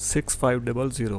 6500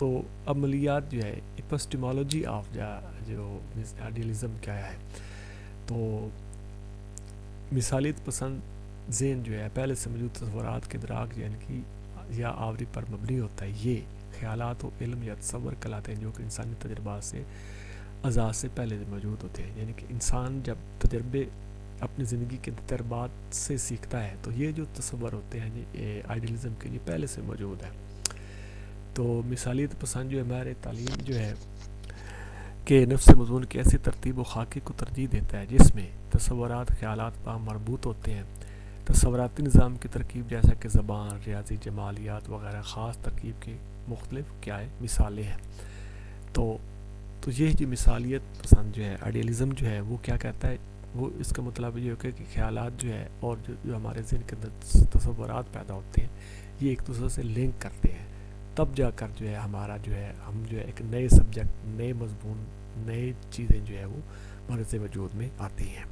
تو عملیات جو ہے اپسٹیمالوجی آف جو آئیڈیلزم کیا ہے، تو مثالیت پسند ذہن جو ہے پہلے سے موجود تصورات کے ادراک یعنی کہ یا آوری پر مبنی ہوتا ہے. یہ خیالات و علم یا تصور کہلاتے ہیں جو کہ انسانی تجربات سے ازاد سے پہلے موجود ہوتے ہیں. یعنی کہ انسان جب تجربے اپنی زندگی کے تجربات سے سیکھتا ہے تو یہ جو تصور ہوتے ہیں یہ آئیڈیلزم کے یہ پہلے سے موجود ہے. تو مثالیت پسند جو ہے ہمارے تعلیم جو ہے کہ نفس مضمون کی ایسی ترتیب و خاکے کو ترجیح دیتا ہے جس میں تصورات خیالات پر مربوط ہوتے ہیں. تصوراتی نظام کی ترکیب جیسا کہ زبان، ریاضی، جمالیات وغیرہ خاص ترکیب کے مختلف کیا ہے مثالیں ہیں. تو یہ جو مثالیت پسند جو ہے آئیڈیلزم جو ہے وہ کیا کہتا ہے، وہ اس کا مطلب یہ ہوتا ہے کہ خیالات جو ہے اور جو ہمارے ذہن کے اندر تصورات پیدا ہوتے ہیں یہ ایک دوسرے سے لنک کرتے ہیں، تب جا کر جو ہے ہمارا جو ہے ہم جو ہے ایک نئے سبجیکٹ، نئے مضمون، نئے چیزیں جو ہے وہ ہمارے سے وجود میں آتی ہیں.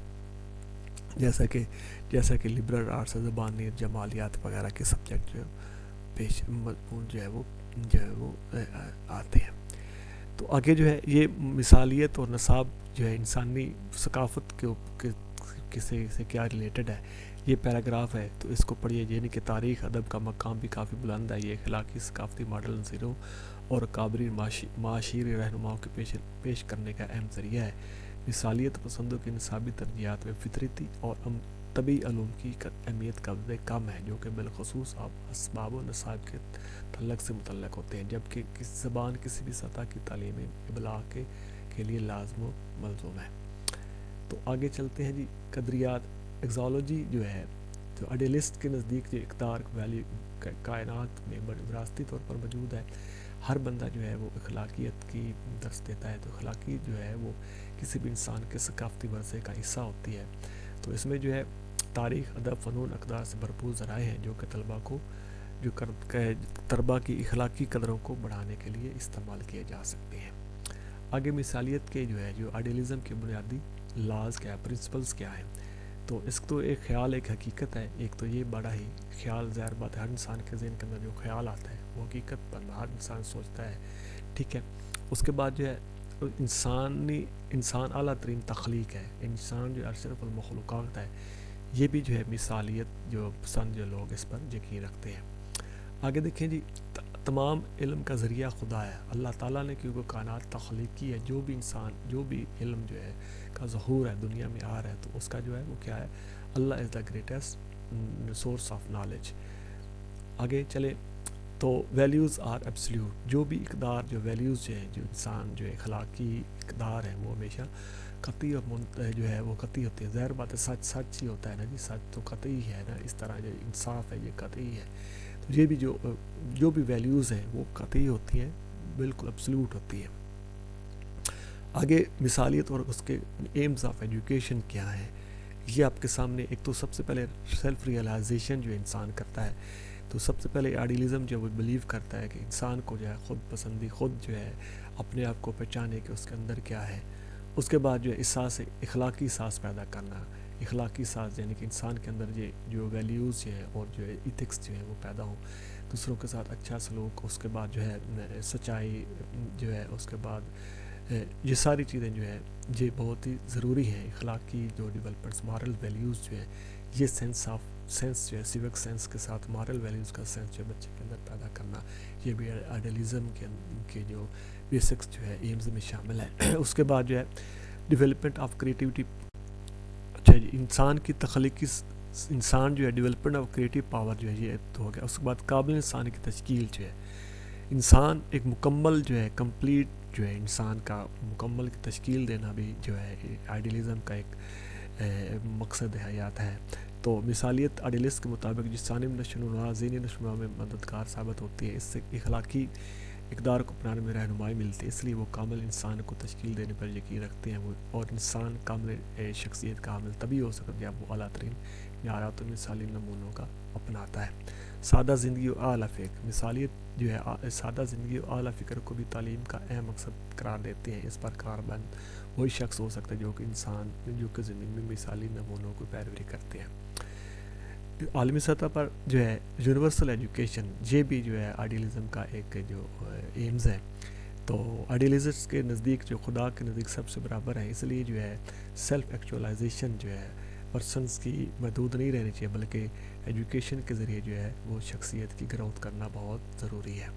جیسا کہ لبرل آرٹس، زبانیت، جمالیات وغیرہ کے سبجیکٹ جو پیش مضمون جو ہے وہ آتے ہیں. تو آگے جو ہے یہ مثالیت اور نصاب جو ہے انسانی ثقافت کے سے کیا ریلیٹڈ ہے، یہ پیراگراف ہے تو اس کو پڑھیے. یعنی کہ تاریخ ادب کا مقام بھی کافی بلند ہے. یہ اخلاقی ثقافتی ماڈل نظیروں اور کابری معاشری رہنماؤں کے پیش کرنے کا اہم ذریعہ ہے. مثالیت پسندوں کی نصابی ترجیحات میں فطرتی اور طبی علوم کی اہمیت کا کم ہے جو کہ بالخصوص اسباب و نصاب کے تعلق سے متعلق ہوتے ہیں، جبکہ زبان کسی بھی سطح کی تعلیمی ابلاغ کے لیے لازم و ملزوم ہے. تو آگے چلتے ہیں جی. قدریات ایگزالوجی جو ہے تو آئیڈیلسٹ کے نزدیک جو اقدار ویلیو کائنات میں وراثتی طور پر موجود ہے. ہر بندہ جو ہے وہ اخلاقیت کی درس دیتا ہے، تو اخلاقی جو ہے وہ کسی بھی انسان کے ثقافتی ورثے کا حصہ ہوتی ہے. تو اس میں جو ہے تاریخ، ادب، فنون، اقدار سے بھرپور ذرائع ہیں جو کہ طلباء کی اخلاقی قدروں کو بڑھانے کے لیے استعمال کیے جا سکتے ہیں. آگے مثالیت کے جو ہے جو آئیڈیلزم کے بنیادی لاز کیا ہے، پرنسپلز کیا ہیں. تو اس تو ایک خیال ایک حقیقت ہے. ایک تو یہ بڑا ہی خیال ظاہر بات ہے، ہر انسان کے ذہن کے اندر جو خیال آتا ہے وہ حقیقت پر ہر انسان سوچتا ہے، ٹھیک ہے. اس کے بعد جو ہے انسان اعلیٰ ترین تخلیق ہے، انسان جو اشرف المخلوقات ہے. یہ بھی جو ہے مثالیت جو پسند جو لوگ اس پر یقین رکھتے ہیں. آگے دیکھیں جی. تمام علم کا ذریعہ خدا ہے. اللہ تعالیٰ نے کیونکہ کائنات تخلیق کی ہے، جو بھی انسان جو بھی علم جو ہے کا ظہور ہے دنیا میں آ رہا ہے تو اس کا جو ہے وہ کیا ہے، Allah is the greatest source of knowledge. آگے چلے تو ویلیوز آر ایبسلیوٹ. جو بھی اقدار جو ویلیوز جو ہے جو انسان جو اخلاقی اقدار ہے وہ ہمیشہ قطعی اور جو ہے وہ قطعی ہوتی ہے. ظاہر بات ہے سچ ہی ہوتا ہے نا جی، سچ تو قطعی ہے نا. اس طرح جو انصاف ہے یہ قطعی ہے. تو یہ بھی جو بھی ویلیوز ہیں وہ قطعی ہوتی ہیں، بالکل ایبسلیوٹ ہوتی ہیں. آگے مثالیت اور اس کے ایمز آف ایجوکیشن کیا ہیں یہ آپ کے سامنے. ایک تو سب سے پہلے سیلف ریئلائزیشن جو انسان کرتا ہے، تو سب سے پہلے آئیڈیلزم جو وہ بلیو کرتا ہے کہ انسان کو جو ہے خود پسندی، خود جو ہے اپنے آپ کو پہچانے کہ اس کے اندر کیا ہے. اس کے بعد جو ہے اخلاقی احساس پیدا کرنا. اخلاقی احساس یعنی کہ انسان کے اندر یہ جو ویلیوز جو ہے اور جو ہے ایتھکس جو ہے وہ پیدا ہوں، دوسروں کے ساتھ اچھا سلوک. اس کے بعد جو ہے سچائی جو ہے. اس کے بعد یہ ساری چیزیں جو ہے یہ بہت ہی ضروری ہیں. اخلاقی جو ڈیولپمنٹس، مارل ویلیوز جو ہے یہ سینس جو ہے سیوک سینس کے ساتھ مارل ویلیوز کا سینس جو ہے بچے کے اندر پیدا کرنا، یہ بھی آئیڈیلزم کے جو بیسکس جو ہے ایمز میں شامل ہے. اس کے بعد جو ہے ڈیولپمنٹ آف کریٹیوٹی. اچھا جی. انسان کی تخلیقی انسان جو ہے ڈیولپمنٹ آف کریٹیو پاور جو ہے یہ تو ہو گیا. اس کے بعد قابل انسان کی تشکیل جو ہے انسان ایک مکمل جو ہے کمپلیٹ جو ہے انسان کا مکمل کی تشکیل دینا بھی جو ہے آئیڈیلزم کا ایک مقصد حیات ہے. تو مثالیت آئیڈیلسٹ کے مطابق جسمانی نشو و نما، ذہنی نشو و نما میں مددگار ثابت ہوتی ہے. اس سے اخلاقی اقدار کو اپنانے میں رہنمائی ملتی ہے. اس لیے وہ کامل انسان کو تشکیل دینے پر یقین رکھتے ہیں. وہ اور انسان کامل شخصیت کا حامل تبھی ہو سکتا ہے جب وہ اعلیٰ ترین معیارات و مثالی نمونوں کا اپناتا ہے. سادہ زندگی و اعلیٰ فکر. مثالیت جو ہے سادہ زندگی و اعلیٰ فکر کو بھی تعلیم کا اہم مقصد قرار دیتے ہیں. اس پر قرار بند وہی شخص ہو سکتا ہے جو کہ انسان جو کہ زندگی میں مثالی نمونوں کو پیروی کرتے ہیں. عالمی سطح پر جو ہے یونیورسل ایجوکیشن یہ بھی جو ہے آئیڈیلزم کا ایک جو ایمز ہے. تو آئیڈیلسٹ کے نزدیک جو خدا کے نزدیک سب سے برابر ہے، اس لیے جو ہے سیلف ایکچولائزیشن جو ہے پرسنس کی محدود نہیں رہنی چاہیے، بلکہ ایجوکیشن کے ذریعے جو ہے وہ شخصیت کی گروتھ کرنا بہت ضروری ہے.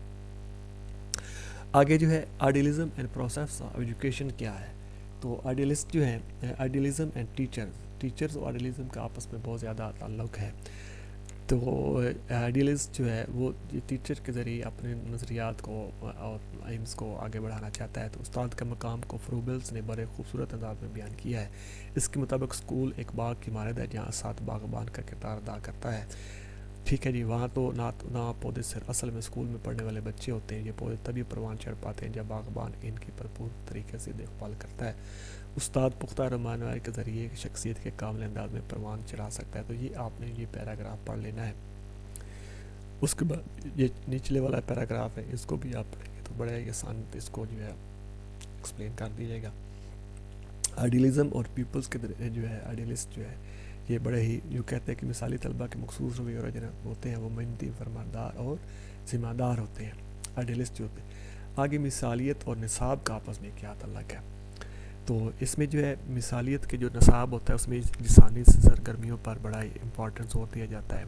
آگے جو ہے idealism and process of education کیا ہے. تو آئیڈیلسٹ جو ہے آئیڈیلزم اینڈ ٹیچرز اور آئیڈیلزم کا آپس میں بہت زیادہ تعلق ہے. تو آئیڈیلسٹ جو ہے وہ ٹیچر کے ذریعے اپنے نظریات کو اور ایمز کو آگے بڑھانا چاہتا ہے. تو استاد کا مقام کو فروبلز نے بڑے خوبصورت انداز میں بیان کیا ہے. اس کے مطابق اسکول ایک باغ کی مانند ہے جہاں سات باغبان کا کردار ادا کرتا ہے. ٹھیک ہے جی. وہاں تو نہ پودے صرف اصل میں اسکول میں پڑھنے والے بچے ہوتے ہیں. یہ پودے تبھی پروان چڑھ پاتے ہیں جب باغبان ان کی بھرپور طریقے سے دیکھ بھال کرتا ہے. استاد پختہ رہنمائی کے ذریعے شخصیت کے کامل انداز میں پروان چڑھا سکتا ہے. تو یہ آپ نے یہ پیراگراف پڑھ لینا ہے. اس کے بعد یہ نچلے والا پیراگراف ہے، اس کو بھی آپ پڑھیں گے تو بڑے آسان اس کو جو ہے ایکسپلین کر دیجیے گا. آئیڈیلزم اور پیپلز کے جو ہے آئیڈیلسٹ جو ہے یہ بڑے ہی جو کہتے ہیں کہ مثالی طلبہ کے مخصوص رویے اور جناب ہوتے ہیں، وہ محنتی، فرماندار اور ذمہ دار ہوتے ہیں آئیڈیلسٹ جو ہوتے ہیں. آگے مثالیت اور نصاب کا آپس میں کیا تعلق ہے. تو اس میں جو ہے مثالیت کے جو نصاب ہوتا ہے اس میں جسمانی سرگرمیوں پر بڑا ہی امپورٹنس زور دیا جاتا ہے.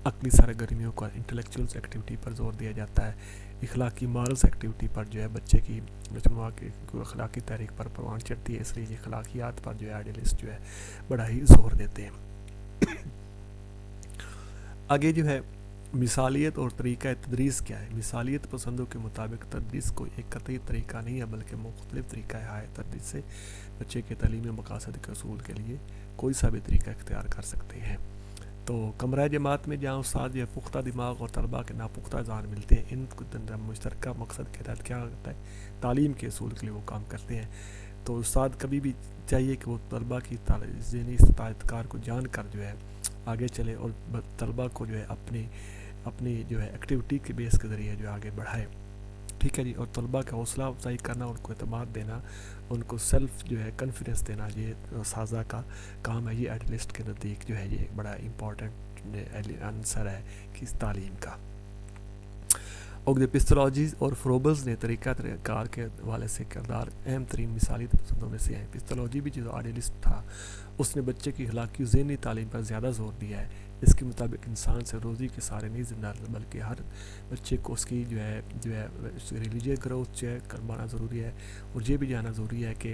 عقلی سرگرمیوں کا انٹلیکچوئلس ایکٹیویٹی پر زور دیا جاتا ہے. اخلاقی مارلس ایکٹیویٹی پر جو ہے بچے کی مجموعہ کی اخلاقی تحریک پر پروان چڑھتی ہے. اس لیے اخلاقیات پر جو ہے آئیڈیلسٹ جو ہے بڑا ہی زور دیتے ہیں. آگے جو ہے مثالیت اور طریقہ تدریس کیا ہے. مثالیت پسندوں کے مطابق تدریس کوئی ایک قطعی طریقہ نہیں ہے، بلکہ مختلف طریقہ ہے تدریس سے بچے کے تعلیمی مقاصد کے حصول کے لیے کوئی سا بھی طریقہ اختیار کر سکتے ہیں. تو کمرہ جماعت میں جہاں استاد جو ہے پختہ دماغ اور طلباء کے ناپختہ ذہن ملتے ہیں، ان مشترکہ مقصد کے تحت کیا ہوتا ہے، تعلیم کے حصول کے لیے وہ کام کرتے ہیں. تو استاد کبھی بھی چاہیے کہ وہ طلباء کی ذہنی استطاعت کار کو جان کر جو ہے آگے چلے اور طلباء کو جو ہے اپنی جو ہے ایکٹیویٹی کے بیس کے ذریعے جو آگے بڑھائے. ٹھیک ہے جی. اور طلباء کا حوصلہ افزائی کرنا، ان کو اعتماد دینا، ان کو سیلف جو ہے کنفیڈنس دینا، یہ سازہ کا کام ہے. یہ آئیڈیلسٹ کے نزدیک جو ہے یہ بڑا امپورٹنٹ عنصر ہے کہ اس تعلیم کا. اور پستولوجیز اور فروبلز نے طریقہ کار کے حوالے سے کردار اہم ترین مثالی پسندوں میں سے ہیں. پستولوجی بھی جو آئیڈیلسٹ تھا اس نے بچے کی اخلاقی ذہنی تعلیم پر زیادہ زور دیا ہے. اس کے مطابق انسان سے روزی کے سارے نہیں زندہ بلکہ ہر بچے کو اس کی جو ہے ریلیجیس گروتھ جو ہے کروانا ضروری ہے. اور یہ بھی جانا ضروری ہے کہ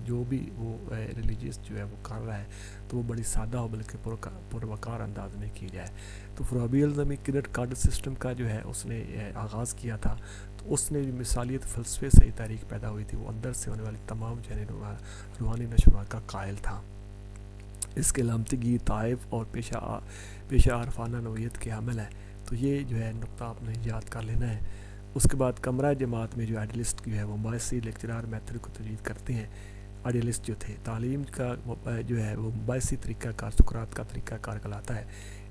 جو بھی وہ ریلیجیس جو ہے وہ کر رہا ہے تو وہ بڑی سادہ ہو بلکہ پروکار انداز میں کی جائے. تو فروبیلزم میں کنیٹ کارڈ سسٹم کا جو ہے اس نے آغاز کیا تھا. تو اس نے مثالیت فلسفے سے ہی تحریک پیدا ہوئی تھی. وہ اندر سے ہونے والی تمام روحانی نشوونما کا قائل تھا. اس کے لامتگی طائف اور پیشہ عارفانہ نوعیت کے حامل ہے. تو یہ جو ہے نقطہ آپ نے یاد کر لینا ہے. اس کے بعد کمرہ جماعت میں جو آئیڈیلسٹ جو ہے وہ مباحثی لیکچرار میتھڈ کو تجویز کرتے ہیں. آئیڈیلسٹ جو تھے تعلیم کا جو ہے وہ مباحثی طریقہ کار سقراط کا طریقہ کار کہلاتا ہے.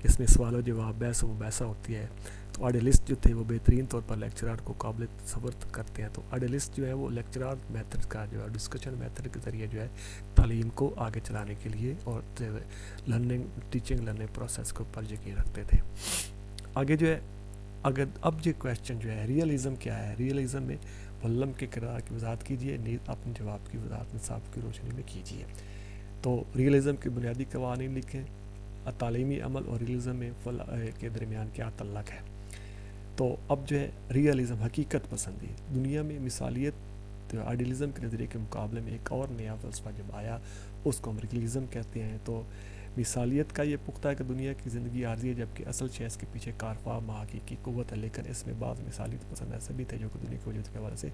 اس میں سوال و جواب، بحث و مباحثہ ہوتی ہے. تو آئیڈیلسٹ جو تھے وہ بہترین طور پر لیکچرار کو قابل تصور کرتے ہیں. تو آئیڈیلسٹ جو ہے وہ لیکچرار میتھڈ کا جو ہے ڈسکشن میتھڈ کے ذریعے جو ہے تعلیم کو آگے چلانے کے لیے اور ٹیچنگ لرننگ پروسیس کے اوپر یقین رکھتے تھے. آگے جو ہے اب یہ کویشچن جو ہے ریئلزم کیا ہے. ریئلزم میں ملم کے کردار کی وضاحت کیجیے، نیز اپنے جواب کی وضاحت نصاب کی روشنی میں کیجیے. تو ریئلزم کے بنیادی قوانین لکھیں. تعلیمی عمل اور ریئلزم میں کے درمیان کیا تعلق ہے. تو اب جو ہے ریئلزم حقیقت پسندی. دنیا میں مثالیت آئیڈیلزم کے نظریے کے مقابلے میں ایک اور نیا فلسفہ جب آیا اس کو ہم ریئلزم کہتے ہیں. تو مثالیت کا یہ پختہ ہے کہ دنیا کی زندگی عارضی ہے جبکہ اصل شے اس کے پیچھے کارفا حقیقی قوت ہے. لیکن اس میں بعض مثالیت پسند ایسے بھی تھے جو کہ دنیا کے وجود کے حوالے سے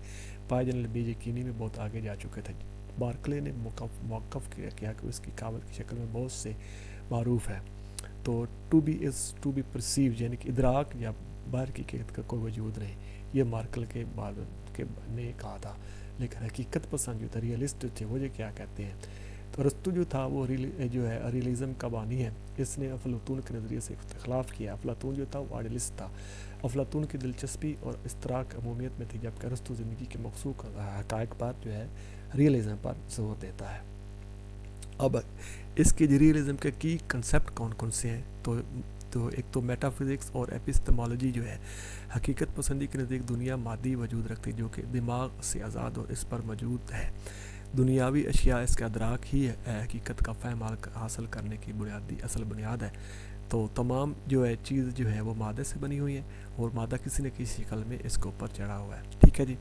پائے جانے بے یقینی میں بہت آگے جا چکے تھے. بارکلے نے موقف کیا کہ اس کی قابل کی شکل میں بہت سے معروف ہے. تو ٹو بی پرسیو یعنی کہ ادراک یا باہر کی حقیقت کا کوئی وجود نہیں، یہ مارکل کے بعد نے کہا تھا. لیکن حقیقت پسند جو تھے ریئلسٹ تھے وہ یہ کیا کہتے ہیں. تو ارسطو جو تھا وہ جو ہے ریئلزم کا بانی ہے. اس نے افلاطون کے نظریے سے اختلاف کیا. افلاطون جو تھا وہ آئیڈیلسٹ تھا. افلاطون کی دلچسپی اور اشتراک عمومیت میں تھی جبکہ ارسطو زندگی کے مخصوص حقائق پر جو ہے ریئلزم پر زور دیتا ہے. اب اس کے ریئلزم کے کی کنسیپٹ کون کون سے ہیں؟ تو ایک تو میٹا فزکس اور ایپسٹمالوجی جو ہے حقیقت پسندی کے نزدیک دنیا مادی وجود رکھتی جو کہ دماغ سے آزاد اور اس پر موجود ہے. دنیاوی اشیاء اس کا ادراک ہی حقیقت کا فہم حاصل کرنے کی اصل بنیاد ہے. تو تمام جو ہے چیز جو ہے وہ مادے سے بنی ہوئی ہے اور مادہ کسی نہ کسی شکل میں اس کے اوپر چڑھا ہوا ہے. ٹھیک ہے جی.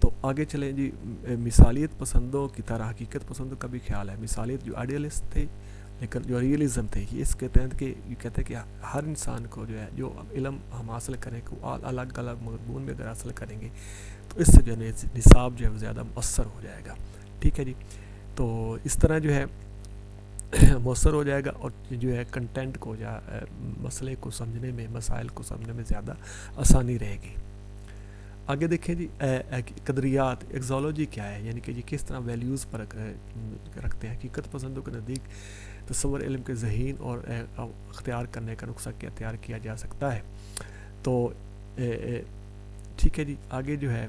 تو آگے چلیں جی. مثالیت پسندوں کی طرح حقیقت پسندوں کا بھی خیال ہے. مثالیت جو آئیڈیلسٹ تھے لیکن جو ریئلزم تھے یہ اس کے تحت کہ یہ کہتے ہیں کہ ہر انسان کو جو ہے جو علم ہم حاصل کریں کہ وہ الگ الگ مضمون میں اگر حاصل کریں گے تو اس سے جو ہے نصاب جو ہے وہ زیادہ مؤثر ہو جائے گا. ٹھیک ہے جی. تو اس طرح جو ہے مؤثر ہو جائے گا اور جو ہے کنٹینٹ کو یا مسئلے کو سمجھنے میں مسائل کو سمجھنے میں زیادہ آسانی رہے گی. آگے دیکھیں جی. قدریات ایگزالوجی کیا ہے یعنی کہ یہ کس طرح ویلیوز پر رکھتے ہیں. حقیقت پسندوں کے نزدیک تصور علم کے ذہین اور اختیار کرنے کا نسخہ کیا تیار کیا جا سکتا ہے. تو ٹھیک ہے جی. آگے جو ہے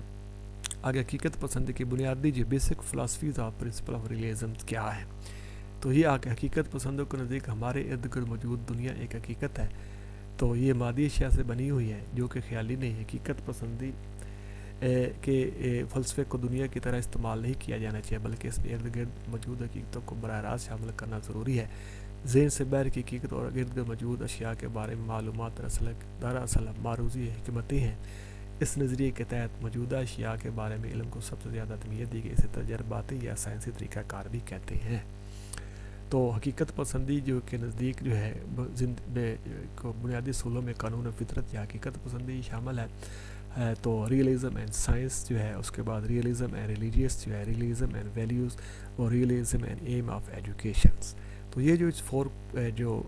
آگے حقیقت پسندی کی بنیادی جو basic philosophies of principle of realism کیا ہے. تو یہ آگے حقیقت پسندوں کے نزدیک ہمارے ارد گرد موجود دنیا ایک حقیقت ہے. تو یہ مادی اشیاء سے بنی ہوئی ہے جو کہ خیالی نہیں ہے. حقیقت پسندی کہ فلسفے کو دنیا کی طرح استعمال نہیں کیا جانا چاہیے بلکہ اس میں ارد گرد موجود حقیقتوں کو براہ راست شامل کرنا ضروری ہے. ذہن سے باہر کی حقیقت اور ارد گرد موجود اشیاء کے بارے میں معلومات دراصل معروضی حکمتیں ہیں. اس نظریے کے تحت موجودہ اشیاء کے بارے میں علم کو سب سے زیادہ اہمیت دی گئی. اسے تجرباتی یا سائنسی طریقہ کار بھی کہتے ہیں. تو حقیقت پسندی جو کے نزدیک جو ہے کو بنیادی اصولوں میں قانون فطرت یا حقیقت پسندی شامل ہے. تو ریئلزم اینڈ سائنس جو ہے اس کے بعد ریئلزم اینڈ ریلیجیس جو ہے ریئلزم اینڈ ویلیوز اور realism and aim of educations. تو یہ جو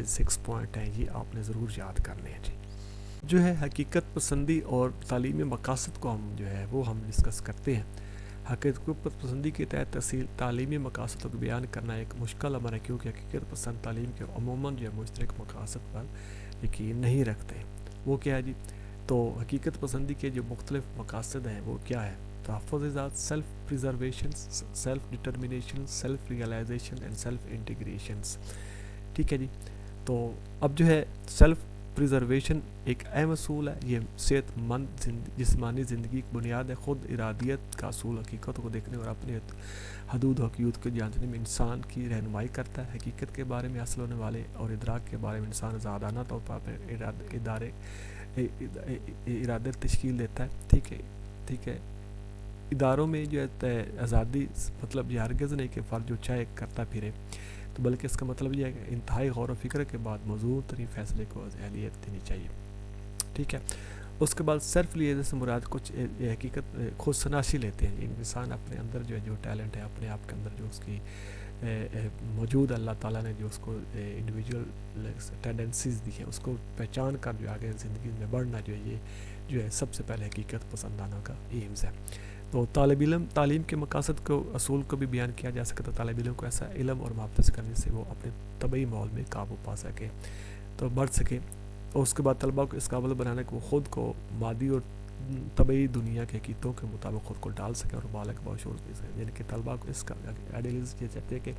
6 پوائنٹ ہیں یہ آپ نے ضرور یاد کرنے ہیں جی. جو ہے حقیقت پسندی اور تعلیمی مقاصد کو ہم جو ہے وہ ہم ڈسکس کرتے ہیں. حقیقت پسندی کے تحت تعلیمی مقاصد کو بیان کرنا ایک مشکل امر ہے کیونکہ حقیقت پسند تعلیم کے عموماً جو ہے مشترک مقاصد پر یقین نہیں رکھتے. وہ کیا ہے جی. تو حقیقت پسندی کے جو مختلف مقاصد ہیں وہ کیا ہے. تحفظ ذات، self preservation, self determination, self realisation and self integrations. ٹھیک ہے جی. تو اب جو ہے سیلف پریزرویشن ایک اہم اصول ہے. یہ صحت مند جسمانی زندگی کی بنیاد ہے. خود ارادیت کا اصول حقیقت کو دیکھنے اور اپنے حدود و حقیقت کو جاننے میں انسان کی رہنمائی کرتا ہے. حقیقت کے بارے میں حاصل ہونے والے اور ادراک کے بارے میں انسان آزادانہ طور پر ارادے تشکیل دیتا ہے. ٹھیک ہے. اداروں میں جو ہے آزادی مطلب یہ ہرگز نہیں کہ فرد جو چاہے کرتا پھرے تو بلکہ اس کا مطلب یہ ہے کہ انتہائی غور و فکر کے بعد موزوں ترین فیصلے کو اہلیت دینی چاہیے. ٹھیک ہے. اس کے بعد سیلف ریئلائزیشن سے مراد کچھ حقیقت خود شناسی لیتے ہیں. انسان اپنے اندر جو ہے جو ٹیلنٹ ہے اپنے آپ کے اندر جو اس کی موجود اللہ تعالیٰ نے جو اس کو انڈیویجول ٹینڈنسیز دی ہیں اس کو پہچان کر جو آگے زندگی میں بڑھنا جو ہے یہ جو ہے سب سے پہلے حقیقت پسندانہ کا ایمز ہے. تو طالب علم تعلیم کے مقاصد کو اصول کو بھی بیان کیا جا سکتا ہے. طالب علم کو ایسا علم اور محافظ کرنے سے وہ اپنے طبعی ماحول میں قابو پا سکے تو بڑھ سکے. اور اس کے بعد طلباء کو اس قابل بنانا کہ وہ خود کو مادی اور طبعی دنیا کے حقیقتوں کے مطابق خود کو ڈال سکے اور بالغ باشعور بھی سکے. یعنی کہ طلباء کو اس کا آئیڈیالز یہ چاہتے ہیں کہ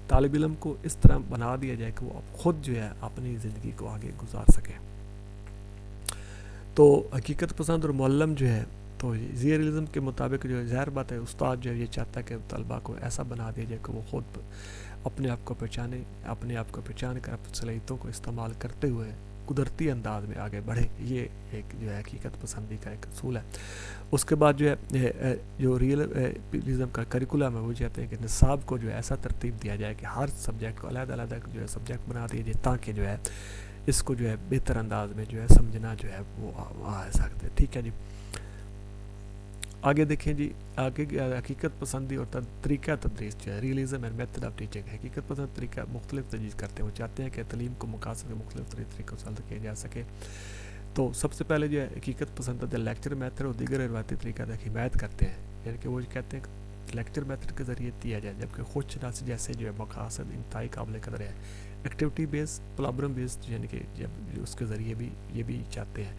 طالب علم کو اس طرح بنا دیا جائے کہ وہ خود جو ہے اپنی زندگی کو آگے گزار سکے. تو حقیقت پسند اور معلم جو ہے تو ریئلزم کے مطابق جو ہے ظاہر بات ہے استاد جو ہے یہ چاہتا ہے کہ طلباء کو ایسا بنا دیا جائے کہ وہ خود اپنے آپ کو پہچان کر اپنی صلاحیتوں کو استعمال کرتے ہوئے قدرتی انداز میں آگے بڑھے. یہ ایک جو ہے حقیقت پسندی کا ایک اصول ہے. اس کے بعد جو ہے جو ریئلزم کا کریکولم ہے وہ چاہتے ہیں کہ نصاب کو جو ہے ایسا ترتیب دیا جائے کہ ہر سبجیکٹ کو علیحدہ جو ہے سبجیکٹ بنا دیا جائے تاکہ جو ہے اس کو جو ہے بہتر انداز میں جو ہے سمجھنا جو ہے وہ آ سکتے. ٹھیک ہے جی. آگے دیکھیں جی. آگے حقیقت پسندی اور طریقہ تدریس جو ہے realism and method of teaching. حقیقت پسند طریقہ مختلف تجویز کرتے ہیں. وہ چاہتے ہیں کہ تعلیم کو مقاصد کے مختلف طریقوں سے حل کیا جا سکے. تو سب سے پہلے جو ہے حقیقت پسند لیکچر میتھڈ اور دیگر روایتی طریقہ کی حمایت کرتے ہیں. یعنی کہ وہ کہتے ہیں کہ لیکچر میتھڈ کے ذریعے دیا جائے جبکہ خود شناسی جیسے جو ہے مقاصد انتہائی قابل قدر ہے. ایکٹیویٹی بیس پرابلم بیس یعنی کہ جب اس کے ذریعے بھی یہ بھی چاہتے ہیں.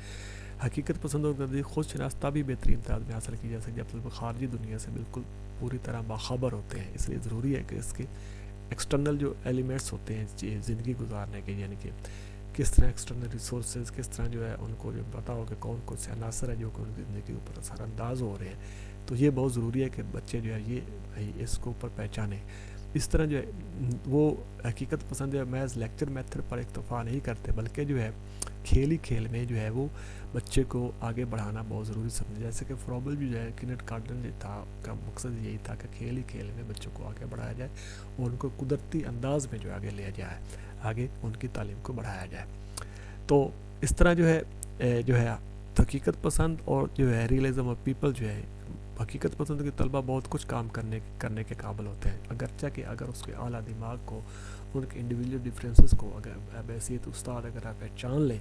حقیقت پسندوں کے نزدیک خود شناختہ بھی بہترین تعداد میں حاصل کی جا سکتی ہے جب طلباء خارجی دنیا سے بالکل پوری طرح باخبر ہوتے ہیں. اس لیے ضروری ہے کہ اس کے ایکسٹرنل جو ایلیمنٹس ہوتے ہیں زندگی گزارنے کے، یعنی کہ کس طرح ایکسٹرنل ریسورسز، کس طرح جو ہے ان کو جو پتا ہو کہ کون کون سے عناصر ہیں جو کہ ان کی زندگی کے اوپر اثر انداز ہو رہے ہیں. تو یہ بہت ضروری ہے کہ بچے جو ہے یہ اس کو اوپر پہچانیں. اس طرح جو ہے وہ حقیقت پسند جو ہے محض لیکچر میتھڈ پر اکتفا نہیں کرتے، بلکہ جو ہے کھیل ہی کھیل میں جو ہے وہ بچے کو آگے بڑھانا بہت ضروری سمجھے. جیسے کہ فروبل بھی جو ہے کنٹ گارڈن جو تھا کا مقصد یہی تھا کہ کھیل ہی کھیل میں بچوں کو آگے بڑھایا جائے اور ان کو قدرتی انداز میں جو آگے لیا جائے، آگے ان کی تعلیم کو بڑھایا جائے. تو اس طرح جو ہے حقیقت پسند اور جو ہے ریئلزم آف پیپل جو ہے، حقیقت پسند کے طلبہ بہت کچھ کام کرنے کے قابل ہوتے ہیں، اگرچہ کہ اگر اس کے اعلیٰ دماغ کو، ان کے انڈیویجول ڈفرینسز کو اگر بحیثیت استاد اگر آپ پہچان لیں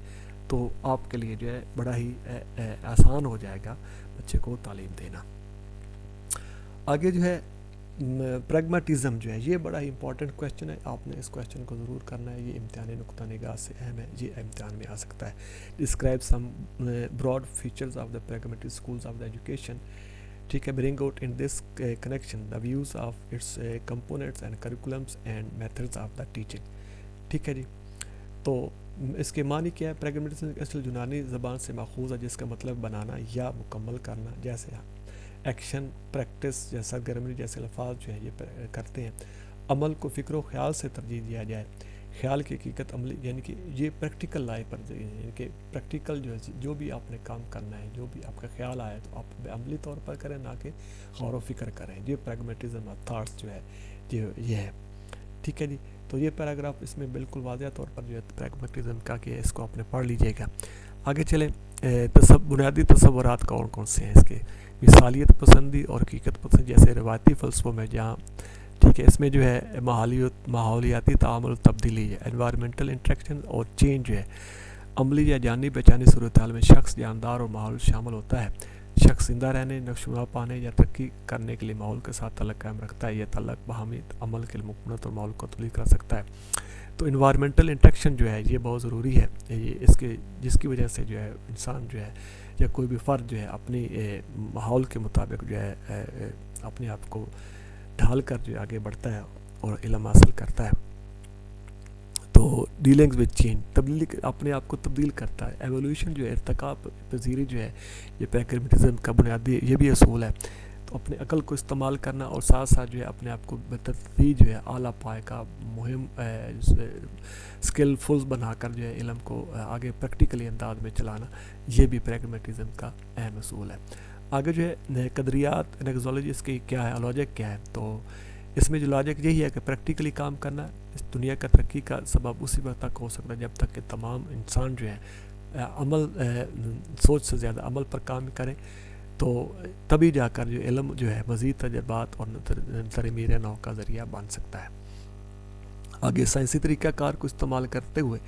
تو آپ کے لیے جو ہے بڑا ہی آسان ہو جائے گا بچے کو تعلیم دینا. آگے جو ہے پریگمیٹزم جو ہے، یہ بڑا ہی امپورٹنٹ کویشچن ہے. آپ نے اس کویشچن کو ضرور کرنا ہے، یہ امتحانی نقطہ نگاہ سے اہم ہے، یہ امتحان میں آ سکتا ہے. Describe some broad features of the pragmatic schools of the education. ٹھیک ہے، bring out in this connection the views of its components and curriculums and methods of the teaching. ٹھیک ہے جی. تو اس کے معنی کیا ہے؟ پریگمیٹزم اصل یونانی زبان سے ماخوذ ہے جس کا مطلب بنانا یا مکمل کرنا. جیسے ایکشن، پریکٹس یا سرگرمی جیسے الفاظ جو ہے یہ کرتے ہیں. عمل کو فکر و خیال سے ترجیح دیا جائے. خیال کی حقیقت عملی، یعنی کہ یہ پریکٹیکل لائف پر، یعنی کہ پریکٹیکل جو ہے جو بھی آپ نے کام کرنا ہے، جو بھی آپ کا خیال آیا تو آپ عملی طور پر کریں، نہ کہ غور و فکر کریں. یہ پریگمیٹزم آف تھاٹس جو ہے یہ ہے. ٹھیک ہے جی. تو یہ پیراگراف اس میں بالکل واضح طور پر جو ہے پریگمیٹزم کا کہ اس کو آپ نے پڑھ لیجئے گا. آگے چلیں. بنیادی تصورات کون کون سے ہیں اس کے؟ مثالیت پسندی اور حقیقت پسند جیسے روایتی فلسفوں میں جہاں ٹھیک ہے اس میں جو ہے ماحولیاتی تعامل تبدیلی ہے، انوائرمنٹل انٹریکشن اور چینج جو ہے، عملی یا جانی پہچانی صورتحال میں شخص، جاندار اور ماحول شامل ہوتا ہے. شخص زندہ رہنے، نشو و نما پانے یا ترقی کرنے کے لیے ماحول کے ساتھ تعلق قائم رکھتا ہے. یہ تعلق باہمی عمل کے لیے مقننت اور ماحول کو تبدیل کر سکتا ہے. تو انوائرمنٹل انٹریکشن جو ہے یہ بہت ضروری ہے، یہ جس کی وجہ سے جو ہے انسان جو ہے یا کوئی بھی فرد جو ہے اپنی ماحول کے مطابق جو ہے اپنے آپ کو ڈھال کر جو آگے بڑھتا ہے اور علم حاصل کرتا ہے. تو ڈیلنگز وتھ چینج، تبدیلی اپنے آپ کو تبدیل کرتا ہے. ایولیوشن جو ہے ارتقاء پذیری جو ہے یہ پریگمیٹزم کا بنیادی یہ بھی اصول ہے. تو اپنے عقل کو استعمال کرنا اور ساتھ ساتھ جو ہے اپنے آپ کو بتدریج جو ہے اعلیٰ پائے کا مہم اسکلفل بنا کر جو ہے علم کو آگے پریکٹیکلی انداز میں چلانا، یہ بھی پریگمیٹزم کا اہم اصول ہے. آگے جو ہے قدریات نیکزولوجی، اس کی کیا ہے، لاجک کیا ہے؟ تو اس میں جو لاجک یہی ہے کہ پریکٹیکلی کام کرنا اس دنیا کا ترقی کا سبب اسی وقت تک ہو سکتا ہے جب تک کہ تمام انسان جو ہے عمل سوچ سے زیادہ عمل پر کام کریں. تو تبھی جا کر جو علم جو ہے مزید تجربات اور ترمیم نو کا ذریعہ بن سکتا ہے. آگے سائنسی طریقہ کار کو استعمال کرتے ہوئے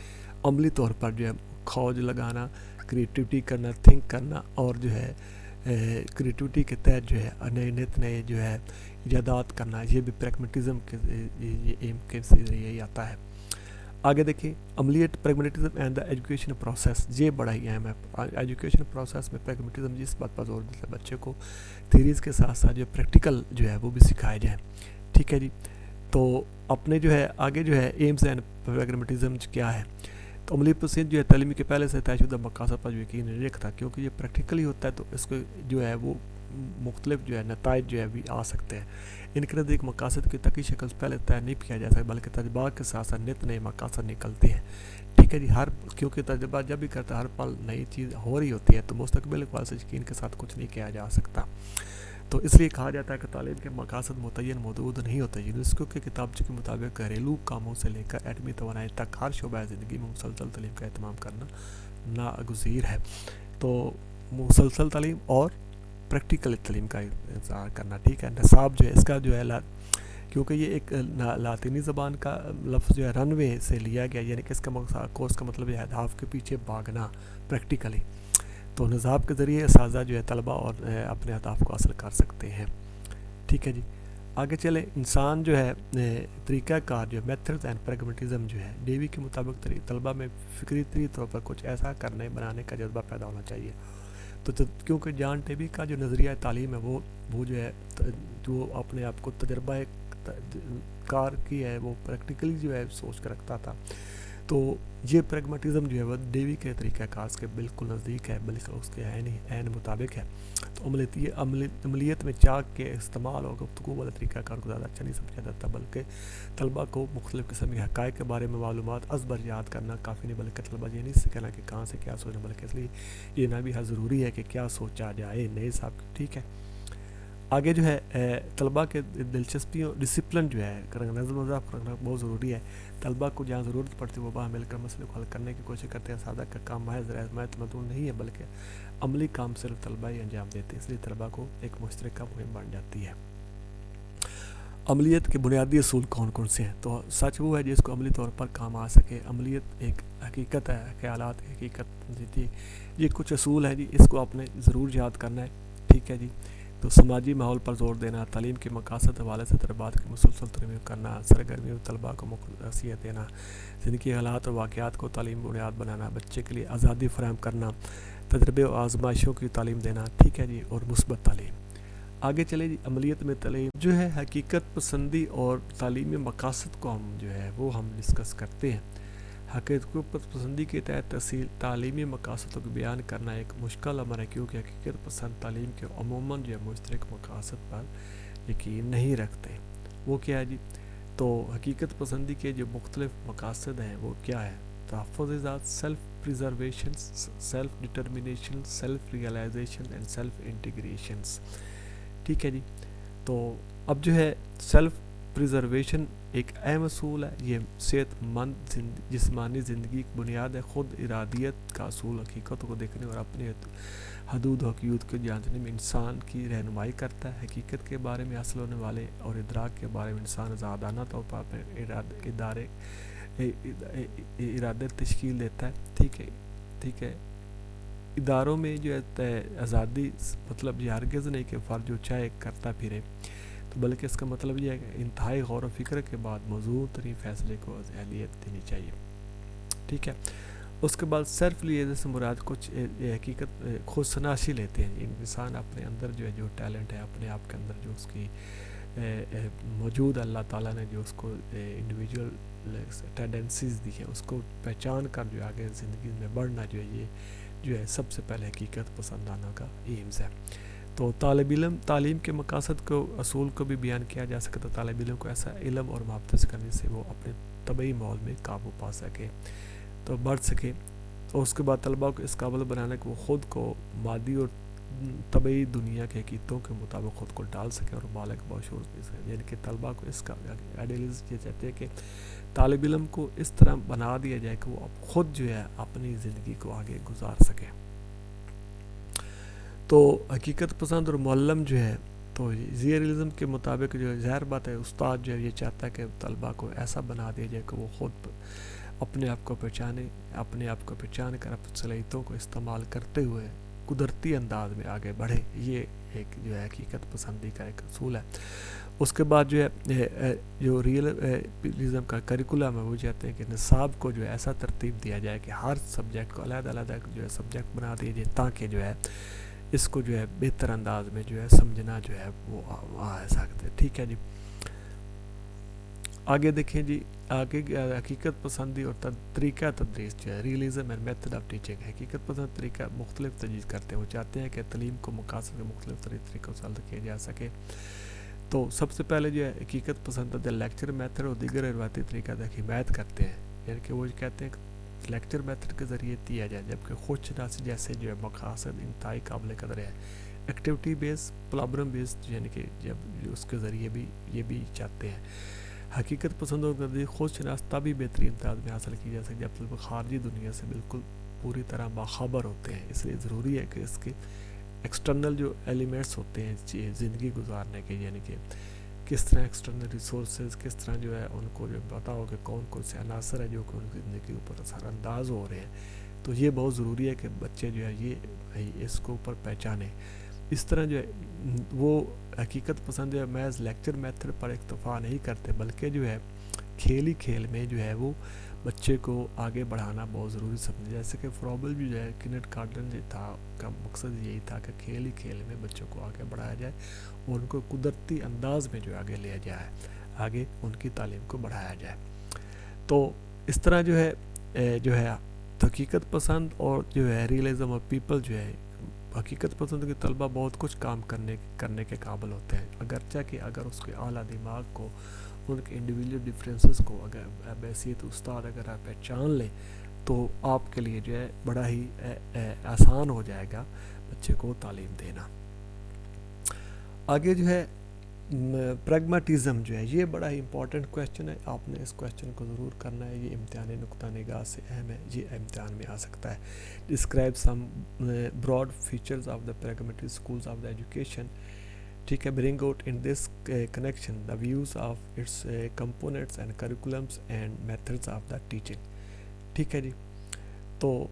عملی طور پر جو ہے کھوج لگانا، کریٹیوٹی کرنا، تھنک کرنا اور جو ہے کریٹیوٹی کے تحت جو ہے نئے جو ہے ایجادات کرنا، یہ بھی پریگمیٹزم کے ایم کے ذریعے ہی آتا ہے. آگے دیکھیں عملیت pragmatism and the education process, یہ بڑا ہی اہم ہے. ایجوکیشن پروسیس میں پریگمیٹزم جس بات پر زور دیتا ہے بچے کو تھیریز کے ساتھ ساتھ جو پریکٹیکل جو ہے وہ بھی سکھائے جائیں. ٹھیک ہے جی. تو اپنے جو ہے آگے جو ہے ایمز اینڈ پریگمیٹزم کیا ہے؟ تو عملی پسند جو ہے تعلیمی کے پہلے سے طے شدہ مقاصد پر یقین نہیں رکھتا، کیونکہ یہ پریکٹیکلی ہوتا ہے تو اس کو جو ہے وہ مختلف جو ہے نتائج جو ہے بھی آ سکتے ہیں. ان کے نزدیک مقاصد کی تقی شکل پہلے طے نہیں کیا جا سکتا، بلکہ تجربات کے ساتھ ساتھ نت نئے مقاصد نکلتے ہیں. ٹھیک ہے جی. کیونکہ تجربہ جب بھی کرتا ہے ہر پل نئی چیز ہو رہی ہوتی ہے، تو مستقبل کے سے یقین کے ساتھ کچھ نہیں کیا جا سکتا. تو اس لیے کہا جاتا ہے کہ تعلیم کے مقاصد متعین محدود نہیں ہوتے. یونیسکو کے کتابچے کے مطابق گھریلو کاموں سے لے کر ایٹمی توانائی تک ہر شعبہ زندگی میں مسلسل تعلیم کا اہتمام کرنا ناگزیر ہے. تو مسلسل تعلیم اور پریکٹیکل تعلیم کا اظہار کرنا. ٹھیک ہے. نصاب جو ہے اس کا جو ہے کیونکہ یہ ایک لاطینی زبان کا لفظ جو ہے رن وے سے لیا گیا، یعنی کہ اس کا کورس کا مطلب ہے اہداف کے پیچھے بھاگنا پریکٹیکلی. تو نصاب کے ذریعے اساتذہ جو ہے طلبہ اور اپنے اہداف کو حاصل کر سکتے ہیں. ٹھیک ہے جی. آگے چلیں. انسان جو ہے طریقہ کار جو میتھڈز اینڈ پریگمیٹزم جو ہے ڈیوی کے مطابق طلبہ میں فکری طور پر کچھ ایسا بنانے کا جذبہ پیدا ہونا چاہیے. تو کیونکہ جان ڈیوی کا جو نظریہ تعلیم ہے وہ جو ہے جو اپنے آپ کو کار کی ہے وہ پریکٹیکلی جو ہے سوچ کر رکھتا تھا. تو یہ پریگماٹزم جو ہے وہ ڈیوی کے طریقہ کار کے بالکل نزدیک ہے، بلکہ اس کے عین مطابق ہے. تو عملیت میں چاک کے استعمال اور گفتگو والا طریقہ کار کو زیادہ اچھا نہیں سمجھا جاتا، بلکہ طلبہ کو مختلف قسم کے حقائق کے بارے میں معلومات ازبر یاد کرنا کافی نہیں، بلکہ طلبہ یہ نہیں سکھانا کہ کہاں سے کیا سوچنا، بلکہ اس لیے یہ نہ بھی ضروری ہے کہ کیا سوچا جائے نئے صاحب. ٹھیک ہے. آگے جو ہے طلبہ کے دلچسپیوں ڈسپلن جو ہے نظم و ضبط کرنا بہت ضروری ہے. طلبہ کو جہاں ضرورت پڑتی ہے وہ وہاں مل کر مسئلے کو حل کرنے کی کوشش کرتے ہیں. سادہ کا کام محض رہنمائیت مدعو نہیں ہے، بلکہ عملی کام صرف طلبہ ہی انجام دیتے ہیں، اس لیے طلبہ کو ایک مشترکہ مہم بن جاتی ہے. عملیت کے بنیادی اصول کون کون سے ہیں؟ تو سچ وہ ہے جس کو عملی طور پر کام آ سکے. عملیت ایک حقیقت ہے، خیالات کی حقیقت جی. یہ کچھ اصول ہیں جی، اس کو آپ نے ضرور یاد کرنا ہے. ٹھیک ہے جی. تو سماجی ماحول پر زور دینا، تعلیم کے مقاصد حوالے سے تربیت کی مسلسل ترمیم کرنا، سرگرمیوں میں طلباء کو حیثیت دینا، زندگی حالات اور واقعات کو تعلیم بنیاد بنانا، بچے کے لیے آزادی فراہم کرنا، تجربے اور آزمائشوں کی تعلیم دینا. ٹھیک ہے جی. اور مثبت تعلیم. آگے چلے جی. عملیت میں تعلیم جو ہے حقیقت پسندی اور تعلیمی مقاصد کو ہم جو ہے وہ ہم ڈسکس کرتے ہیں. حقیقت پسندی کے تحت تعلیمی مقاصد کو بیان کرنا ایک مشکل امر ہے، کیونکہ حقیقت پسند تعلیم کے عموماً جو ہے مشترک مقاصد پر یقین نہیں رکھتے. وہ کیا ہے جی؟ تو حقیقت پسندی کے جو مختلف مقاصد ہیں وہ کیا ہے؟ تحفظ ذات، self preservation, self determination, self realisation and self integrations. ٹھیک ہے جی. تو اب جو ہے سیلف پریزرویشن ایک اہم اصول ہے. یہ صحت مند جسمانی زندگی کی بنیاد ہے. خود ارادیت کا اصول حقیقت کو دیکھنے اور اپنے حدود و حقیقت کو جاننے میں انسان کی رہنمائی کرتا ہے. حقیقت کے بارے میں حاصل ہونے والے اور ادراک کے بارے میں انسان آزادانہ طور پر اپنے ارادے تشکیل دیتا ہے. ٹھیک ہے. ٹھیک ہے. اداروں میں جو ہے آزادی مطلب یہ ہرگز نہیں کہ فرد جو چاہے کرتا پھرے، تو بلکہ اس کا مطلب یہ ہے کہ انتہائی غور و فکر کے بعد موزوں ترین فیصلے کو اہلیت دینی چاہیے. ٹھیک ہے. اس کے بعد سیلف ریئلائزیشن سے مراد کچھ حقیقت خود شناسی لیتے ہیں. انسان اپنے اندر جو ہے جو ٹیلنٹ ہے اپنے آپ کے اندر جو اس کی موجود اللہ تعالیٰ نے جو اس کو انڈیویجول ٹینڈنسیز دی ہیں اس کو پہچان کر جو آگے زندگی میں بڑھنا جو ہے یہ جو ہے سب سے پہلے حقیقت پسندانہ کا ایمز ہے. تو طالب علم تعلیم کے مقاصد کو اصول کو بھی بیان کیا جا سکتا ہے. طالب علم کو ایسا علم اور محبت کرنے سے وہ اپنے طبعی ماحول میں قابو پا سکے تو بڑھ سکے. اور اس کے بعد طلباء کو اس قابل بنانا کہ وہ خود کو مادی اور طبعی دنیا کے حقیقتوں کے مطابق خود کو ڈال سکے اور بالغ باشعور بھی سکے. یعنی کہ طلباء کو اس کا آئیڈیالزم یہ چاہتے ہیں کہ طالب علم کو اس طرح بنا دیا جائے کہ وہ خود جو ہے اپنی زندگی کو آگے گزار سکے. تو حقیقت پسند اور معلم جو ہے تو ریئلزم کے مطابق جو ہے ظاہر بات ہے استاد جو ہے یہ چاہتا ہے کہ طلباء کو ایسا بنا دیا جائے کہ وہ خود اپنے آپ کو پہچان کر اپنی صلاحیتوں کو استعمال کرتے ہوئے قدرتی انداز میں آگے بڑھے. یہ ایک جو ہے حقیقت پسندی کا ایک اصول ہے. اس کے بعد جو ہے جو ریئلزم کا کریکولم ہے وہ چاہتے ہیں کہ نصاب کو جو ہے ایسا ترتیب دیا جائے کہ ہر سبجیکٹ کو علیحدہ علیحدہ جو ہے سبجیکٹ بنا دیا جائے تاکہ جو ہے اس کو جو ہے بہتر انداز میں جو ہے سمجھنا جو ہے وہ آ سکتے. ٹھیک ہے جی. آگے دیکھیں جی. آگے حقیقت پسندی اور طریقہ تدریس جو ہے realism and method of teaching. حقیقت پسند طریقہ مختلف تجویز کرتے ہیں. وہ چاہتے ہیں کہ تعلیم کو مقاصد کے مختلف طریقوں سے حل کیا جا سکے. تو سب سے پہلے جو ہے حقیقت پسند لیکچر میتھڈ اور دیگر روایتی طریقہ کی حمایت کرتے ہیں. یعنی کہ وہ کہتے ہیں کہ لیکچر میتھڈ کے ذریعے دیا جائے، جبکہ خود شناسی جیسے جو ہے مقاصد انتہائی قابل قدر ہے. ایکٹیویٹی بیس پرابلم بیس یعنی کہ جب اس کے ذریعے بھی یہ بھی چاہتے ہیں. حقیقت پسند اور خود شناس تبھی بہترین امتیاز میں حاصل کی جا سکتی جب طلباء خارجی دنیا سے بالکل پوری طرح باخبر ہوتے ہیں. اس لیے ضروری ہے کہ اس کے ایکسٹرنل جو ایلیمنٹس ہوتے ہیں زندگی گزارنے کے، یعنی کہ کس طرح ایکسٹرنل ریسورسز کس طرح جو ہے ان کو جو پتا ہو کہ کون کون سے عناصر ہیں جو کہ ان کی زندگی کے اوپر اثر انداز ہو رہے ہیں. تو یہ بہت ضروری ہے کہ بچے جو ہے یہ اس کو اوپر پہچانیں. اس طرح جو ہے وہ حقیقت پسند جو ہے محض لیکچر میتھڈ پر اکتفا نہیں کرتے، بلکہ جو ہے کھیل ہی کھیل میں جو ہے وہ بچے کو آگے بڑھانا بہت ضروری سمجھے. جیسے کہ فروبل بھی جو ہے کنٹ گارڈن جو تھا کا مقصد یہی تھا کہ کھیل ہی کھیل میں بچوں کو آگے بڑھایا جائے اور ان کو قدرتی انداز میں جو آگے لیا جائے. آگے ان کی تعلیم کو بڑھایا جائے. تو اس طرح جو ہے حقیقت پسند اور جو ہے ریئلزم اور پیپل جو ہے حقیقت پسند کے طلبہ بہت کچھ کام کرنے کے قابل ہوتے ہیں، اگرچہ کہ اگر اس کے اعلیٰ دماغ کو ان کے انڈیویجول ڈفرینسز کو اگر بحیثیت استاد اگر آپ پہچان لیں تو آپ کے لیے جو ہے بڑا ہی آسان ہو جائے گا بچے کو تعلیم دینا. آگے جو ہے پریگمیٹزم جو ہے یہ بڑا ہی امپورٹنٹ کویشچن ہے، آپ نے اس کویشچن کو ضرور کرنا ہے، یہ امتحانی نقطہ نگاہ سے اہم ہے، یہ امتحان میں آ سکتا ہے. Describe some broad features of the pragmatic schools of the education. ٹھیک ہے، bring out in this connection the views of its components and curriculums and methods of the teaching. ٹھیک ہے جی، تو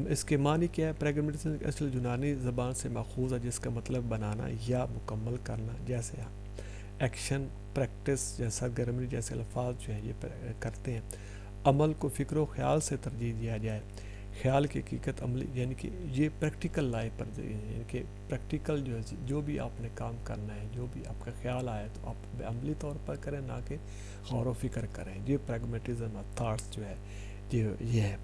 اس کے معنی کیا ہے؟ پریگمیٹزم اصل یونانی زبان سے ماخوذ ہے جس کا مطلب بنانا یا مکمل کرنا، جیسے ایکشن، پریکٹس یا سرگرمی جیسے الفاظ جو ہیں یہ کرتے ہیں. عمل کو فکر و خیال سے ترجیح دیا جائے، خیال کی حقیقت عملی، یعنی کہ یہ پریکٹیکل لائف پر، یعنی کہ پریکٹیکل جو ہے جو بھی آپ نے کام کرنا ہے، جو بھی آپ کا خیال آئے تو آپ عملی طور پر کریں، نہ کہ غور و فکر کریں. یہ پریگمیٹزم تھاٹس جو ہے یہ ہے.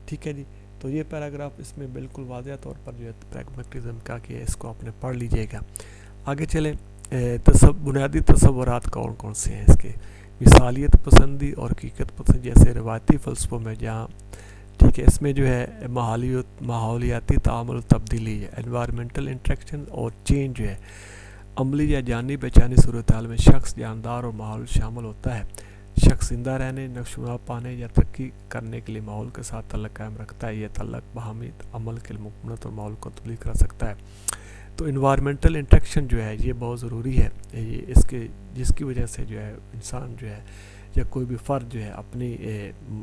ٹھیک ہے جی، تو یہ پیراگراف اس میں بالکل واضح طور پر جو ہے پریگمیٹزم کا کہ اس کو آپ نے پڑھ لیجئے گا. آگے چلیں، بنیادی تصورات کون کون سے ہیں اس کے؟ مثالیت پسندی اور حقیقت پسند جیسے روایتی فلسفوں میں جہاں ٹھیک ہے اس میں جو ہے ماحولیاتی تعامل تبدیلی ہے، انوائرمنٹل انٹریکشن اور چینج جو ہے عملی یا جانی بچانی صورتحال میں شخص، جاندار اور ماحول شامل ہوتا ہے. شخص زندہ رہنے، نشو و نما پانے یا ترقی کرنے کے لیے ماحول کے ساتھ تعلق قائم رکھتا ہے. یہ تعلق باہمی عمل کے لیے مکمل اور ماحول کو تبدیل کر سکتا ہے. تو انوائرمنٹل انٹریکشن جو ہے یہ بہت ضروری ہے، یہ جس کی وجہ سے جو ہے انسان جو ہے یا کوئی بھی فرد جو ہے اپنی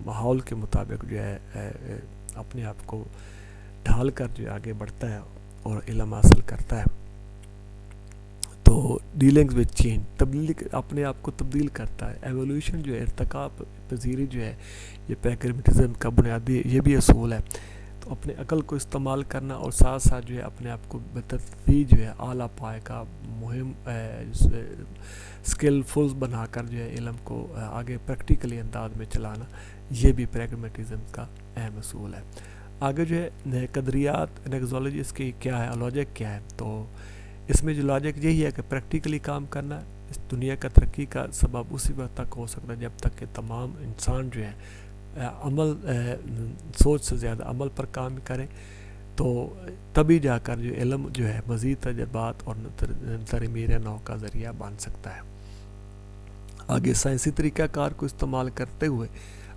ماحول کے مطابق جو ہے اپنے آپ کو ڈھال کر جو آگے بڑھتا ہے اور علم حاصل کرتا ہے. تو ڈیلنگز وتھ چینج، تبدیلی اپنے آپ کو تبدیل کرتا ہے. ایولیوشن جو ہے ارتقاء پذیری جو ہے یہ پریگمیٹزم کا بنیادی یہ بھی اصول ہے. تو اپنے عقل کو استعمال کرنا اور ساتھ ساتھ جو ہے اپنے آپ کو بتدریج جو ہے اعلیٰ پائے کا مہم اسکلفل بنا کر جو ہے علم کو آگے پریکٹیکلی انداز میں چلانا، یہ بھی پریگمیٹزم کا اہم اصول ہے. آگے جو ہے قدریات نیکزولوجی اس کی کیا ہے، لاجک کیا ہے؟ تو اس میں جو لاجک یہی ہے کہ پریکٹیکلی کام کرنا اس دنیا کا ترقی کا سبب اسی وقت تک ہو سکتا ہے جب تک کہ تمام انسان جو ہے عمل سوچ سے زیادہ عمل پر کام کریں، تو تبھی جا کر جو علم جو ہے مزید تجربات اور ترمیم نو کا ذریعہ بن سکتا ہے. آگے سائنسی طریقہ کار کو استعمال کرتے ہوئے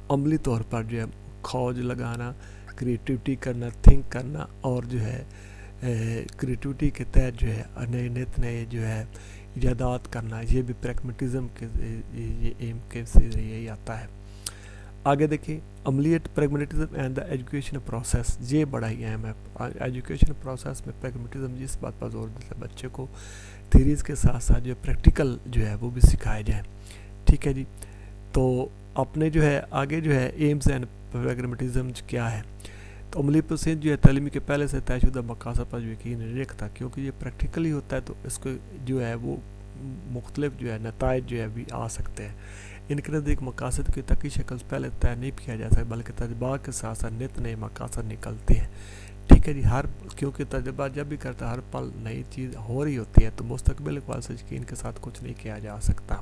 عملی طور پر جو ہے کھوج لگانا، کریٹیوٹی کرنا، تھنک کرنا اور جو ہے کریٹیوٹی کے تحت جو ہے نئے جو ہے ایجادات کرنا، یہ بھی پریگمیٹزم کے یہ ایم کے ذریعے ہی آتا ہے. آگے دیکھیں عملیت pragmatism and the education process, یہ بڑا ہی اہم ہے. ایجوکیشن پروسیس میں پریگمیٹزم جس بات پر زور دیتا ہے بچے کو تھیریز کے ساتھ ساتھ جو ہے پریکٹیکل جو ہے وہ بھی سکھائے جائیں. ٹھیک ہے جی، تو اپنے جو ہے آگے جو ہے ایمز اینڈ پریگمیٹزم کیا ہے؟ تو عملی پسند جو ہے تعلیمی کے پہلے سے طے شدہ مقاصد پر یقین نہیں رکھتا، کیونکہ یہ پریکٹیکلی ہوتا ہے تو اس کو جو ہے وہ مختلف جو ہے نتائج جو ہے بھی آ سکتے ہیں. ان کے نزدیک مقاصد کی تقی شکل پہلے طے نہیں کیا جا سکتا، بلکہ تجربات کے ساتھ ساتھ نت نئے مقاصد نکلتے ہیں. ٹھیک ہے جی، کیونکہ تجربہ جب بھی کرتا ہے ہر پل نئی چیز ہو رہی ہوتی ہے، تو مستقبل کے سے یقین کے ساتھ کچھ نہیں کیا جا سکتا.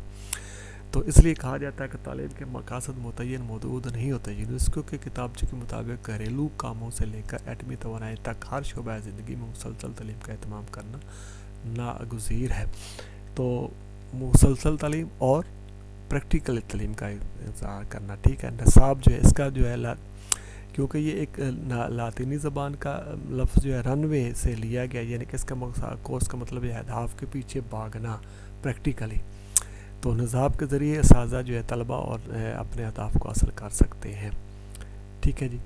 تو اس لیے کہا جاتا ہے کہ تعلیم کے مقاصد متعین محدود نہیں ہوتے. یونیسکو کے کتابچے کے مطابق گھریلو کاموں سے لے کر ایٹمی توانائی تک ہر شعبہ زندگی میں مسلسل تعلیم کا اہتمام کرنا ناگزیر ہے. تو مسلسل تعلیم اور پریکٹیکل تعلیم کا اظہار کرنا. ٹھیک ہے، نصاب جو ہے اس کا جو ہے کیونکہ یہ ایک لاطینی زبان کا لفظ جو ہے رن وے سے لیا گیا، یعنی کہ اس کا کورس کا مطلب ہے اہداف کے پیچھے بھاگنا پریکٹیکلی. تو نصاب کے ذریعے اساتذہ جو ہے طلبہ اور اپنے اہداف کو حاصل کر سکتے ہیں. ٹھیک ہے جی،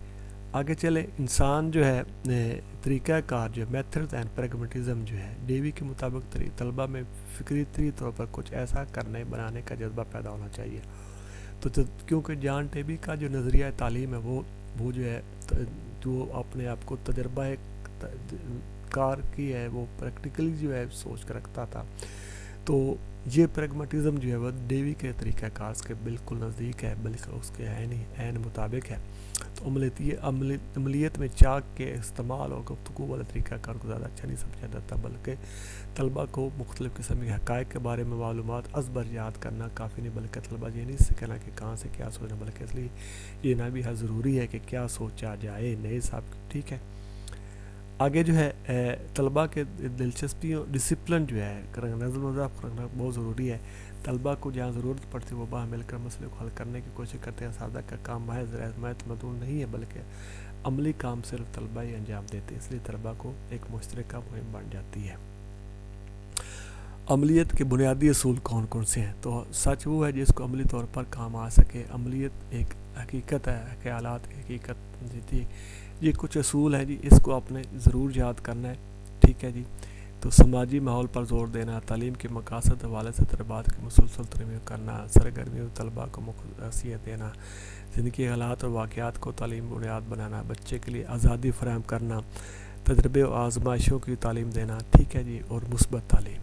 آگے چلیں. انسان جو ہے طریقہ کار جو میتھڈز اینڈ پریگمیٹزم جو ہے ڈیوی کے مطابق طلبہ میں فکری طور پر کچھ ایسا کرنے بنانے کا جذبہ پیدا ہونا چاہیے. تو کیونکہ جان ٹیبی کا جو نظریہ تعلیم ہے وہ جو ہے جو اپنے آپ کو تجربہ کار کی ہے وہ پریکٹیکلی جو ہے سوچ کر رکھتا تھا. تو یہ پریگماٹزم جو ہے وہ ڈیوی کے طریقہ کار کے بالکل نزدیک ہے، بلکہ اس کے عین مطابق ہے۔ تو عملیت میں چاک کے استعمال اور گفتگو والا طریقہ کار کو زیادہ اچھا نہیں سمجھا جاتا، بلکہ طلباء کو مختلف قسم کے حقائق کے بارے میں معلومات ازبر یاد کرنا کافی نہیں، بلکہ طلباء یہ نہیں سیکھنا کہ کہاں سے کیا سوچنا، بلکہ اس لیے یہ نہ بھی ضروری ہے کہ کیا سوچا جائے نئے صاحب، ٹھیک ہے۔ آگے جو ہے طلباء کے دلچسپی اور ڈسپلن جو ہے نظم و ضبط رکھنا بہت ضروری ہے۔ طلباء کو جہاں ضرورت پڑتی ہے وہ باہر مل کر مسئلے کو حل کرنے کی کوشش کرتے ہیں۔ اساتذہ کا کام محض رہنمائیت مدعو نہیں ہے، بلکہ عملی کام صرف طلباء ہی انجام دیتے ہیں، اس لیے طلباء کو ایک مشترکہ مہم بن جاتی ہے۔ عملیت کے بنیادی اصول کون کون سے ہیں؟ تو سچ وہ ہے جس کو عملی طور پر کام آ سکے۔ عملیت ایک حقیقت ہے، خیالات کی حقیقت جی، یہ کچھ اصول ہیں جی، اس کو آپ نے ضرور یاد کرنا ہے، ٹھیک ہے جی۔ تو سماجی ماحول پر زور دینا، تعلیم کے مقاصد حوالے سے تربیت کی مسلسل ترمیم کرنا، سرگرمیوں طلباء کو حیثیت دینا، زندگی کے حالات اور واقعات کو تعلیم بنیاد بنانا، بچے کے لیے آزادی فراہم کرنا، تجربے و آزمائشوں کی تعلیم دینا، ٹھیک ہے جی، اور مثبت تعلیم۔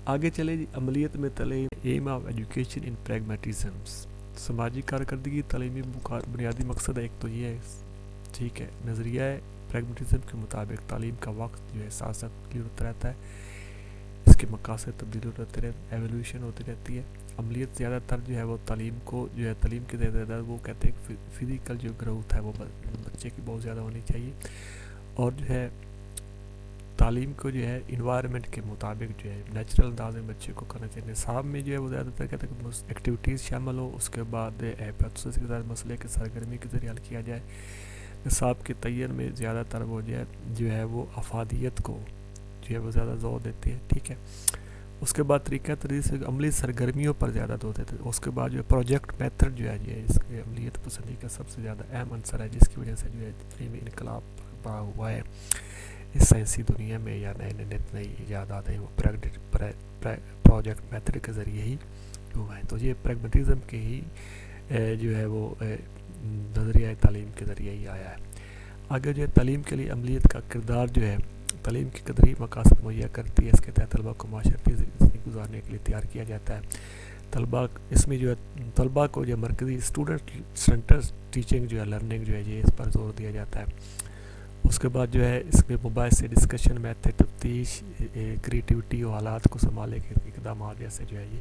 آگے چلے جی، عملیت میں تعلیم، ایم آف ایجوکیشن ان پریگمیٹزمس، سماجی کارکردگی تعلیمی بنیادی مقصد ہے۔ ایک تو یہ ہے، ٹھیک ہے، نظریہ پریگمیٹزم کے مطابق تعلیم کا وقت جو ہے ساتھ ہوتا رہتا ہے، اس کے مقاصد تبدیل ہوتے رہتے، ایولیوشن ہوتی رہتی ہے۔ عملیت زیادہ تر جو ہے وہ تعلیم کو جو ہے تعلیم کی زیادہ وہ کہتے ہیں کہ فزیکل جو گروتھ ہے وہ بچے کی بہت زیادہ ہونی چاہیے، اور جو ہے تعلیم کو جو ہے انوائرمنٹ کے مطابق جو ہے نیچرل انداز میں بچے کو کرنا چاہیے۔ نصاب میں جو ہے وہ زیادہ تر کہتے ہیں کہ ایکٹیویٹیز شامل ہو، اس کے بعد ایپیتھوسس کے ساتھ مسئلے کے سرگرمی کے ذریعے حل کیا جائے۔ نصاب کے تعین میں زیادہ تر وہ جو ہے وہ افادیت کو جو ہے وہ زیادہ زور دیتے ہیں، ٹھیک ہے۔ اس کے بعد طریقہ تدریس عملی سرگرمیوں پر زیادہ زور دیتے ہیں۔ اس کے بعد جو ہے پروجیکٹ میتھڈ جو ہے یہ اس کے عملیت پسندی کا سب سے زیادہ اہم عنصر ہے، جس کی وجہ سے جو ہے تعلیمی انقلاب بڑا ہوا ہے اس سائنسی دنیا میں، یا نئی ایجادات ہیں وہ پروجیکٹ میتھڈ کے ذریعے ہی ہوا ہے۔ تو یہ پریگمیٹزم کے ہی جو ہے وہ نظریہ تعلیم کے ذریعے ہی آیا ہے۔ آگے جو ہے تعلیم کے لیے عملیت کا کردار جو ہے تعلیم کی قدری مقاصد مہیا کرتی ہے۔ اس کے تحت طلباء کو معاشرتی زندگی گزارنے کے لیے تیار کیا جاتا ہے۔ طلباء اس میں جو ہے طلباء کو جو مرکزی اسٹوڈنٹ سینٹر ٹیچنگ جو ہے لرننگ جو ہے یہ اس پر زور دیا جاتا ہے۔ اس کے بعد جو ہے اس میں موبائل سے ڈسکشن میتھڈ، تفتیش، کریٹیوٹی اور حالات کو سنبھالنے کے اقدامات جیسے جو ہے یہ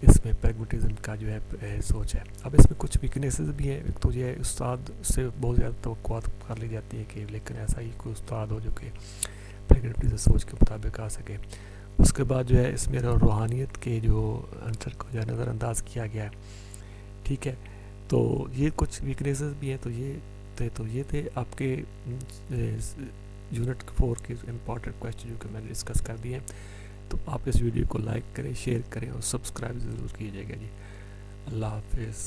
اس میں پریگمیٹزم کا جو ہے سوچ ہے۔ اب اس میں کچھ ویکنیسز بھی ہیں۔ ایک تو یہ ہے استاد سے بہت زیادہ توقعات کر لی جاتی ہے کہ لیکن ایسا ہی کوئی استاد ہو جو کہ پریگمیٹزم سوچ کے مطابق آ سکے۔ اس کے بعد جو ہے اس میں روحانیت کے جو عنصر کو جو ہے نظر انداز کیا گیا ہے، ٹھیک ہے۔ تو یہ کچھ ویکنیسز بھی ہیں۔ تو یہ تھے آپ کے یونٹ 4 کے امپورٹنٹ کویسچن جو کہ میں نے ڈسکس کر دیے ہیں۔ تو آپ اس ویڈیو کو لائک کریں، شیئر کریں اور سبسکرائب ضرور کیجیے گا جی۔ اللہ حافظ۔